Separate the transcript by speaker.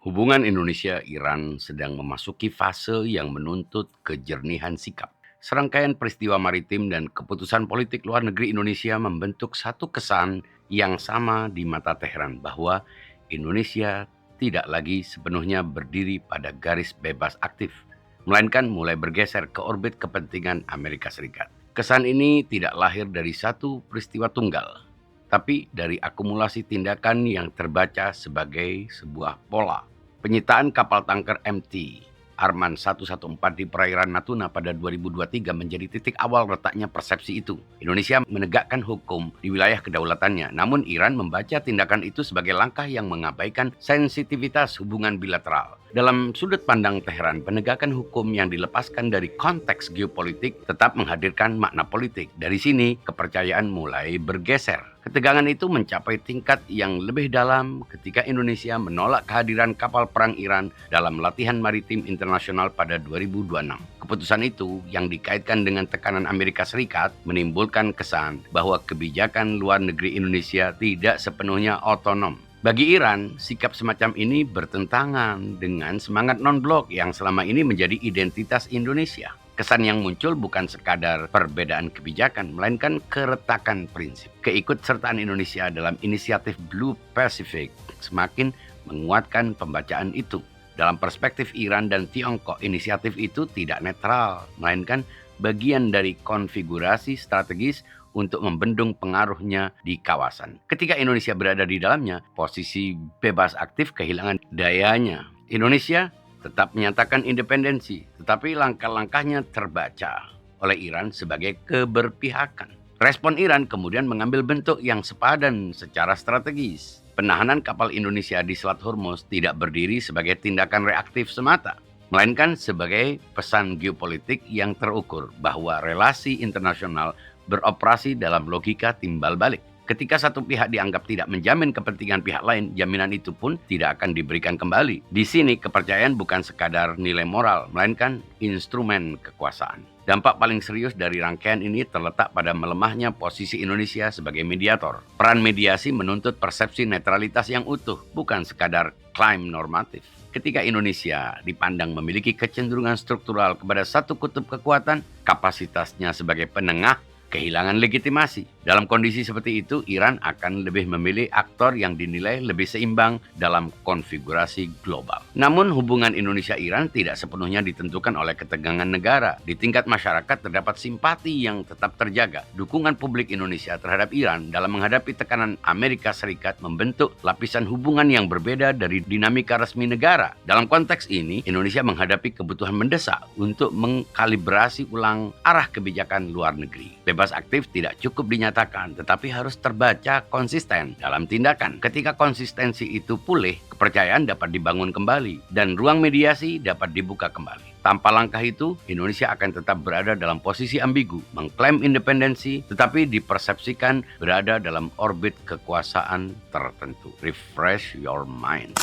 Speaker 1: Hubungan Indonesia-Iran sedang memasuki fase yang menuntut kejernihan sikap. Serangkaian peristiwa maritim dan keputusan politik luar negeri Indonesia membentuk satu kesan yang sama di mata Teheran bahwa Indonesia tidak lagi sepenuhnya berdiri pada garis bebas aktif, melainkan mulai bergeser ke orbit kepentingan Amerika Serikat. Kesan ini tidak lahir dari satu peristiwa tunggal, tapi dari akumulasi tindakan yang terbaca sebagai sebuah pola. Penyitaan kapal tanker MT Arman 114 di perairan Natuna pada 2023 menjadi titik awal retaknya persepsi itu. Indonesia menegakkan hukum di wilayah kedaulatannya, namun Iran membaca tindakan itu sebagai langkah yang mengabaikan sensitivitas hubungan bilateral. Dalam sudut pandang Teheran, penegakan hukum yang dilepaskan dari konteks geopolitik tetap menghadirkan makna politik. Dari sini, kepercayaan mulai bergeser. Ketegangan itu mencapai tingkat yang lebih dalam ketika Indonesia menolak kehadiran kapal perang Iran dalam latihan maritim internasional pada 2026. Keputusan itu yang dikaitkan dengan tekanan Amerika Serikat menimbulkan kesan bahwa kebijakan luar negeri Indonesia tidak sepenuhnya otonom. Bagi Iran, sikap semacam ini bertentangan dengan semangat non-blok yang selama ini menjadi identitas Indonesia. Kesan yang muncul bukan sekadar perbedaan kebijakan, melainkan keretakan prinsip. Keikutsertaan Indonesia dalam inisiatif Blue Pacific semakin menguatkan pembacaan itu. Dalam perspektif Iran dan Tiongkok, inisiatif itu tidak netral, melainkan bagian dari konfigurasi strategis untuk membendung pengaruhnya di kawasan. Ketika Indonesia berada di dalamnya, posisi bebas aktif kehilangan dayanya. Indonesia tetap menyatakan independensi, tetapi langkah-langkahnya terbaca oleh Iran sebagai keberpihakan. Respon Iran kemudian mengambil bentuk yang sepadan secara strategis. Penahanan kapal Indonesia di Selat Hormuz tidak berdiri sebagai tindakan reaktif semata, melainkan sebagai pesan geopolitik yang terukur bahwa relasi internasional beroperasi dalam logika timbal balik. Ketika satu pihak dianggap tidak menjamin kepentingan pihak lain, jaminan itu pun tidak akan diberikan kembali. Di sini kepercayaan bukan sekadar nilai moral, melainkan instrumen kekuasaan. Dampak paling serius dari rangkaian ini terletak pada melemahnya posisi Indonesia sebagai mediator. Peran mediasi menuntut persepsi netralitas yang utuh, bukan sekadar klaim normatif. Ketika Indonesia dipandang memiliki kecenderungan struktural kepada satu kutub kekuatan, kapasitasnya sebagai penengah kehilangan legitimasi. Dalam kondisi seperti itu, Iran akan lebih memilih aktor yang dinilai lebih seimbang dalam konfigurasi global. Namun hubungan Indonesia-Iran tidak sepenuhnya ditentukan oleh ketegangan negara. Di tingkat masyarakat terdapat simpati yang tetap terjaga. Dukungan publik Indonesia terhadap Iran dalam menghadapi tekanan Amerika Serikat membentuk lapisan hubungan yang berbeda dari dinamika resmi negara. Dalam konteks ini, Indonesia menghadapi kebutuhan mendesak untuk mengkalibrasi ulang arah kebijakan luar negeri. Bebas aktif tidak cukup dinyatakan, tetapi harus terbaca konsisten dalam tindakan. Ketika konsistensi itu pulih, kepercayaan dapat dibangun kembali dan ruang mediasi dapat dibuka kembali. Tanpa langkah itu, Indonesia akan tetap berada dalam posisi ambigu, mengklaim independensi, tetapi dipersepsikan berada dalam orbit kekuasaan tertentu. Refresh your mind.